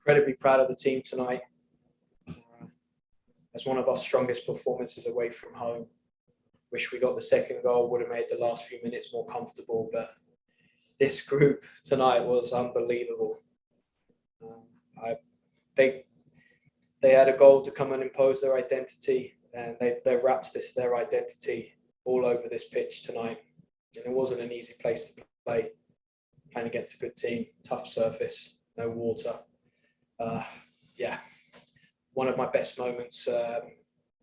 incredibly proud of the team tonight. As one of our strongest performances away from home. Wish we got the second goal, would have made the last few minutes more comfortable, but this group tonight was unbelievable. They had a goal to come and impose their identity, and they wrapped their identity all over this pitch tonight. And it wasn't an easy place to play, playing against a good team, tough surface, no water. One of my best moments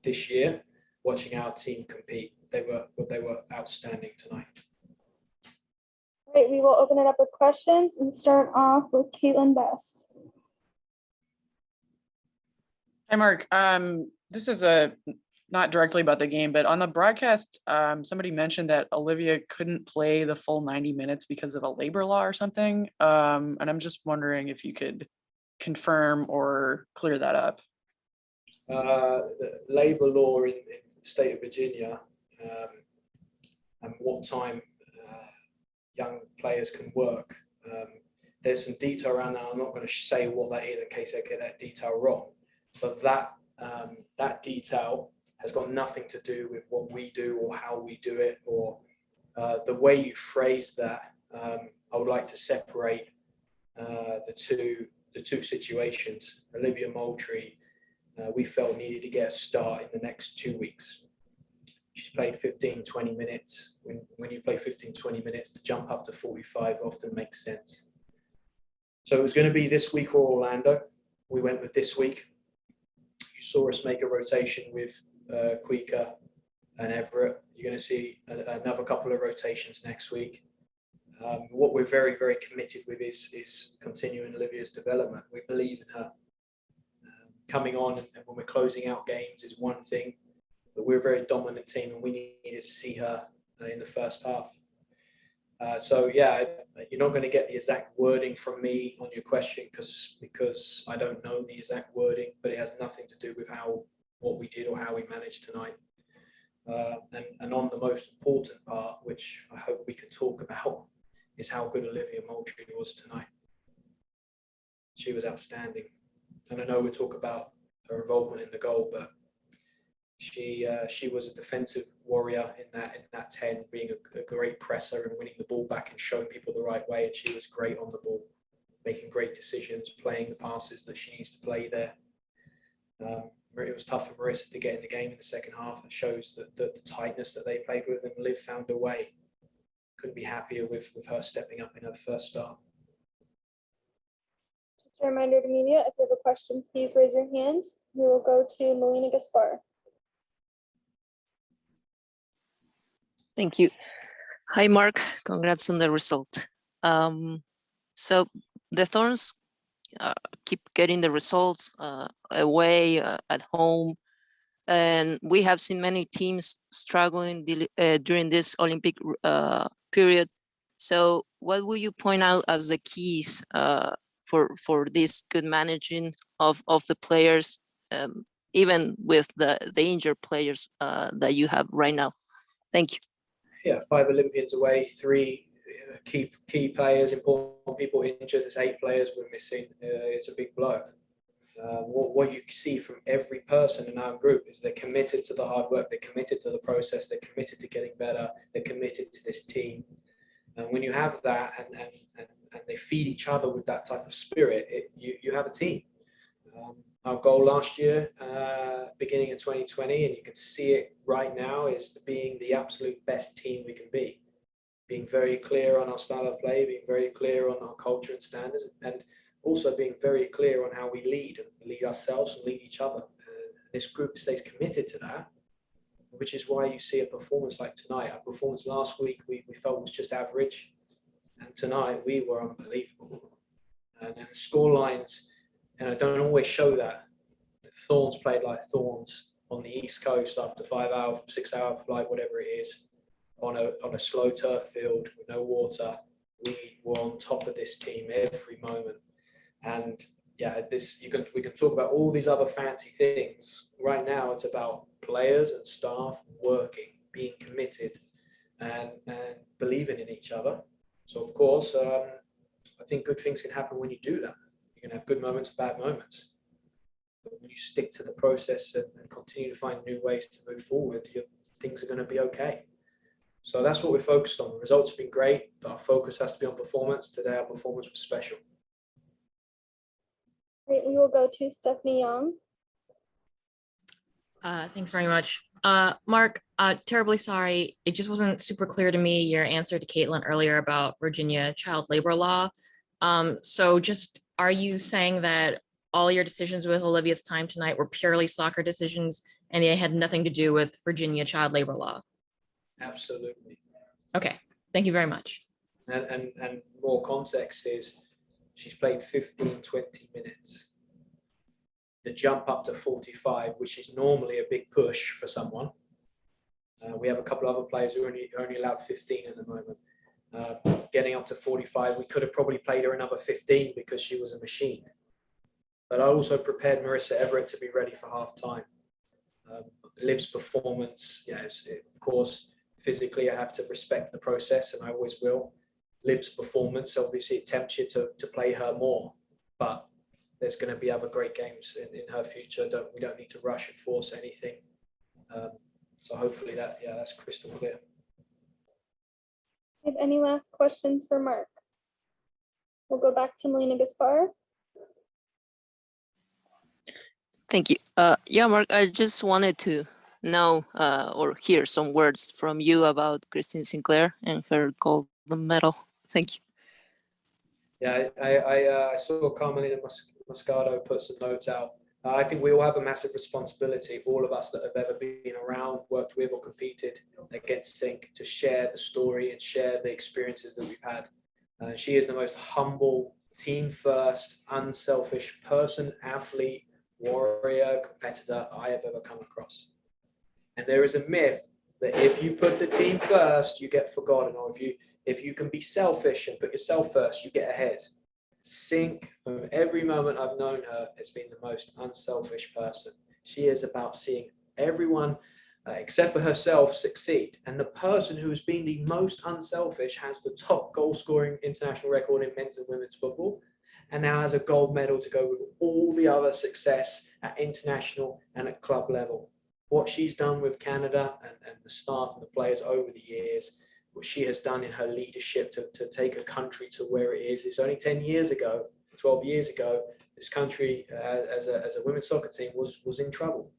this year, watching our team compete. They were outstanding tonight. Great, we will open it up with questions and start off with Caitlin Best. Hi, Mark. This is not directly about the game, but on the broadcast, somebody mentioned that Olivia couldn't play the full 90 minutes because of a labor law or something. And I'm just wondering if you could confirm or clear that up. The labor law in the state of Virginia and what time young players can work. There's some detail around that. I'm not going to say what that is in case I get that detail wrong. But that detail has got nothing to do with what we do or how we do it or the way you phrase that. I would like to separate the two situations. Olivia Moultrie, we felt needed to get a start in the next 2 weeks. She's played 15, 20 minutes. When you play 15, 20 minutes, to jump up to 45 often makes sense. So it was going to be this week or Orlando. We went with this week. You saw us make a rotation with Quika and Everett. You're going to see another couple of rotations next week. What we're very, very committed with is continuing Olivia's development. We believe in her. Coming on and when we're closing out games is one thing, but we're a very dominant team and we needed to see her in the first half. You're not going to get the exact wording from me on your question because I don't know the exact wording, but it has nothing to do with what we did or how we managed tonight. And on the most important part, which I hope we can talk about, is how good Olivia Moultrie was tonight. She was outstanding. And I know we talk about her involvement in the goal, but she was a defensive warrior in that 10, being a great presser and winning the ball back and showing people the right way. And she was great on the ball, making great decisions, playing the passes that she needs to play there. It was tough for Marissa to get in the game in the second half. It shows the tightness that they played with, and Liv found a way. Couldn't be happier with her stepping up in her first start. Just a reminder to media, if you have a question, please raise your hand. We will go to Melina Gaspar. Thank you. Hi, Mark. Congrats on the result. So the Thorns keep getting the results away, at home. And we have seen many teams struggling during this Olympic period. So what will you point out as the keys for this good managing of the players, even with the injured players that you have right now? Thank you. Yeah, 5 Olympians away, 3 key players, important people injured. There's 8 players we're missing. It's a big blow. What you see from every person in our group is they're committed to the hard work, they're committed to the process, they're committed to getting better, they're committed to this team. And when you have that and they feed each other with that type of spirit, you have a team. Our goal last year, beginning in 2020, and you can see it right now, is being the absolute best team we can be. Being very clear on our style of play, being very clear on our culture and standards, and also being very clear on how we lead ourselves and lead each other. This group stays committed to that, which is why you see a performance like tonight. Our performance last week, we felt was just average. And tonight, we were unbelievable. And the score lines, and I don't always show that. Thorns played like Thorns on the East Coast after 5-hour, 6-hour flight, whatever it is, on a slow turf field with no water. We were on top of this team every moment. And yeah, we can talk about all these other fancy things. Right now, it's about players and staff working, being committed, and believing in each other. So of course, I think good things can happen when you do that. going to have good moments, bad moments. But when you stick to the process and continue to find new ways to move forward, things are going to be okay. So that's what we're focused on. The results have been great, but our focus has to be on performance. Today, our performance was special. Great, we will go to Stephanie Young. Thanks very much. Mark, terribly sorry. It just wasn't super clear to me, your answer to Caitlin earlier about Virginia child labor law. So just, are you saying that all your decisions with Olivia's time tonight were purely soccer decisions and they had nothing to do with Virginia child labor law? Absolutely. Okay, thank you very much. And more context is she's played 15, 20 minutes. The jump up to 45, which is normally a big push for someone. We have a couple other players who are only allowed 15 at the moment. Getting up to 45, we could have probably played her another 15 because she was a machine. But I also prepared Marissa Everett to be ready for half time. Liv's performance, yes, of course, physically I have to respect the process, and I always will. Liv's performance, obviously it tempts you to play her more, but there's going to be other great games in her future. We don't need to rush and force anything. So hopefully that's crystal clear. Have any last questions for Mark? We'll go back to Melina Gaspar. Thank you. Yeah, Mark, I just wanted to know or hear some words from you about Christine Sinclair and her gold medal. Thank you. Yeah, I saw Carmelina Moscato put some notes out. I think we all have a massive responsibility, all of us that have ever been around, worked with or competed against Sync, to share the story and share the experiences that we've had. She is the most humble, team first, unselfish person, athlete, warrior, competitor I have ever come across. And there is a myth that if you put the team first, you get forgotten, or if you can be selfish and put yourself first, you get ahead. Sync, from every moment I've known her, has been the most unselfish person. She is about seeing everyone, except for herself, succeed. And the person who has been the most unselfish has the top goal-scoring international record in men's and women's football, and now has a gold medal to go with all the other success at international and at club level. What she's done with Canada and the staff and the players over the years, what she has done in her leadership to take a country to where it is only 10 years ago, 12 years ago, this country as a women's soccer team was in trouble.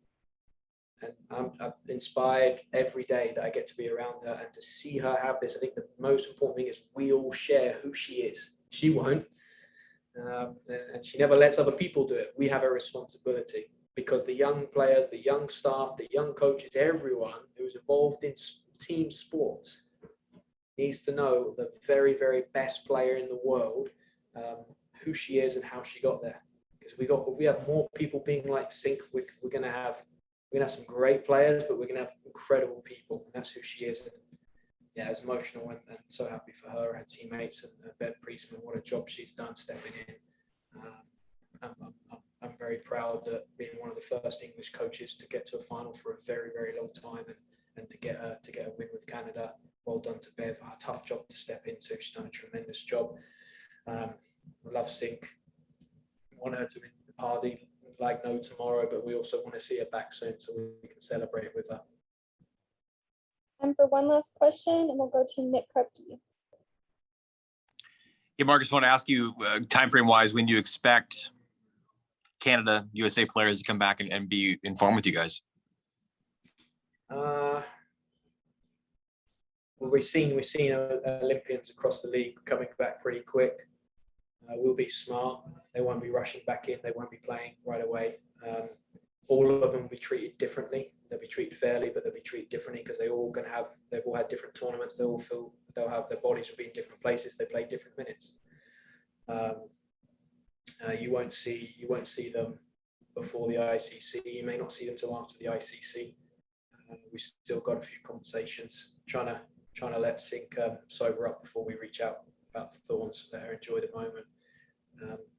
And I'm inspired every day that I get to be around her and to see her have this. I think the most important thing is we all share who she is. She won't. And she never lets other people do it. We have a responsibility, because the young players, the young staff, the young coaches, everyone who's involved in team sports needs to know the very, very best player in the world, who she is and how she got there. Because we have more people being like Sync. We're gonna have some great players, but we're gonna have incredible people, and that's who she is. And yeah, it's emotional and so happy for her, her teammates, and Bev Priestman. What a job she's done stepping in. I'm very proud that being one of the first English coaches to get to a final for a very, very long time, and to get a win with Canada. Well done to Bev. A tough job to step into. She's done a tremendous job. I love Sync. I want her to win the party like no tomorrow, but we also want to see her back soon so we can celebrate with her. And for one last question, and we'll go to Nick Krupke. Yeah, Mark, I just want to ask you, time frame wise, when do you expect Canada, USA players to come back and be informed with you guys? Well, we've seen Olympians across the league coming back pretty quick. We'll be smart. They won't be rushing back in. They won't be playing right away. All of them will be treated differently. They'll be treated fairly, but they'll be treated differently because they've all had different tournaments. They'll have their bodies will be in different places. They play different minutes. You won't see them before the ICC. You may not see them till after the ICC. We've still got a few conversations trying to let Sync sober up before we reach out about the Thorns. Let her enjoy the moment.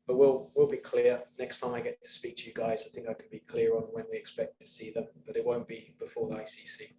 But we'll be clear next time I get to speak to you guys. I think I can be clear on when we expect to see them, but it won't be before the ICC.